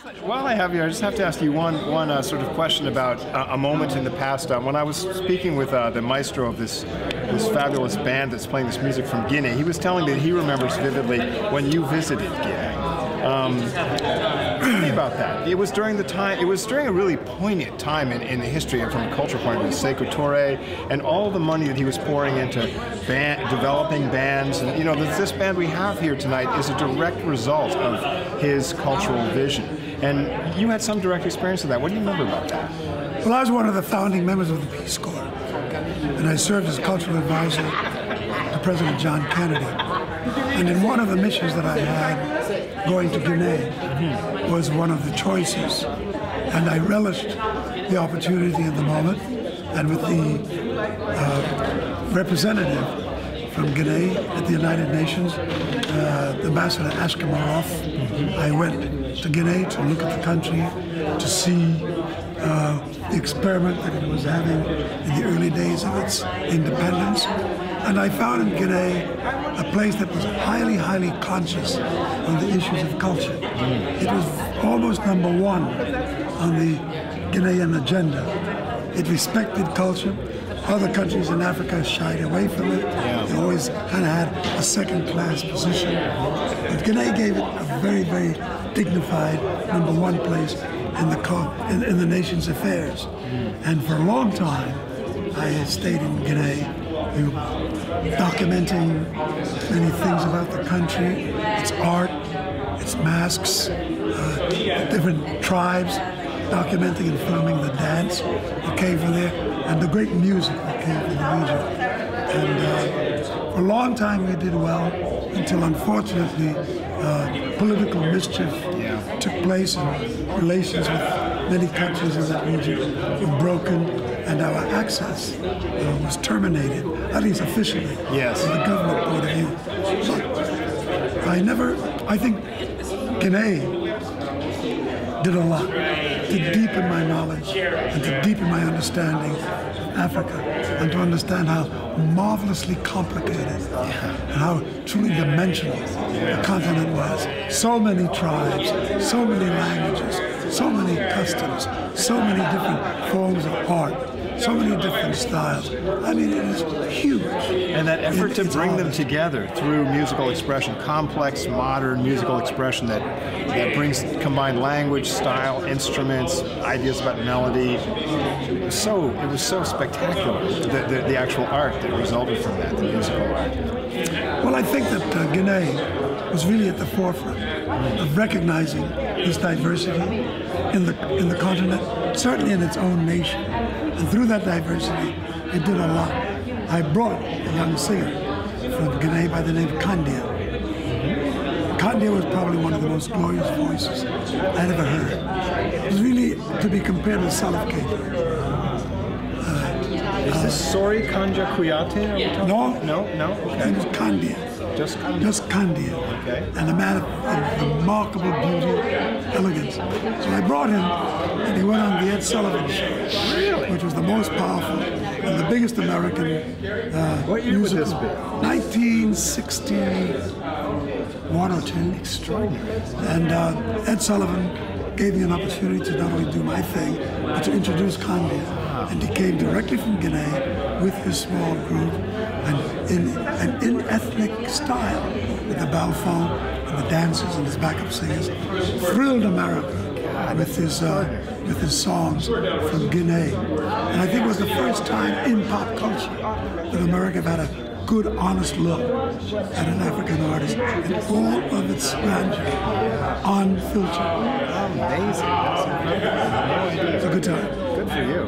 While I have you, I just have to ask you one sort of question about a moment in the past. When I was speaking with the maestro of this fabulous band that's playing this music from Guinea, he was telling me that he remembers vividly when you visited Guinea. Tell me about that. It was during the time. It was during a really poignant time in the history, and from a cultural point of view, Sekou Touré and all the money that he was pouring into developing bands. And you know, this band we have here tonight is a direct result of his cultural vision. And you had some direct experience of that. What do you remember about that? Well, I was one of the founding members of the Peace Corps, and I served as cultural advisor to President John Kennedy. And in one of the missions that I had going to Guinea was one of the choices. And I relished the opportunity in the moment, and with the representative from Guinea at the United Nations, Ambassador Ashkamarov, I went to Guinea to look at the country, to see the experiment that it was having in the early days of its independence. And I found in Guinea a place that was highly, highly conscious on the issues of culture. It was almost number one on the Guinean agenda. It respected culture. Other countries in Africa shied away from it. They always kind of had a second-class position. But Guinea gave it a very, very dignified number one place in the nation's affairs. And for a long time, I stayed in Guinea, documenting many things about the country, its art, its masks, different tribes, documenting and filming the dance that came from there, and the great music that came from the region. And for a long time we did well, until unfortunately political mischief took place, and relations with many countries in that region were broken, and our access was terminated, at least officially, from the government point of view. But I think Guinea did a lot to deepen my knowledge and to deepen my understanding of Africa, and to understand how marvelously complicated and how truly dimensional the continent was. So many tribes, so many languages, so many customs, so many different forms of art, so many different styles. I mean, it is huge. And that effort to bring them together through musical expression, complex, modern musical expression that brings combined language, style, instruments, ideas about melody. It was so spectacular, the actual art that resulted from that, the musical art. Well, I think that Guinea was really at the forefront of recognizing this diversity in the continent, certainly in its own nation. And through that diversity, it did a lot. I brought a young singer from Guinea by the name of Kandia. Kandia was probably one of the most glorious voices I'd ever heard. It was really to be compared with Salif Keita. Is this Sori Kanja Kuyate? No. Okay. His name was Kandia. Just Kandia? Just Kandia. Okay. And a man of remarkable beauty, elegance. So I brought him, and he went on the Ed Sullivan Show, which was the most powerful and the biggest American what year would this be? 1961 or 2. Extraordinary. And Ed Sullivan gave me an opportunity to not only do my thing, but to introduce Kandia. And he came directly from Guinea with his small group, and in ethnic style, with the Belfaonte and the dancers and his backup singers, thrilled America with his songs from Guinea. And I think it was the first time in pop culture that America had a good, honest look at an African artist in all of its grandeur, unfiltered. Amazing. That's incredible. It's a good time. Good for you.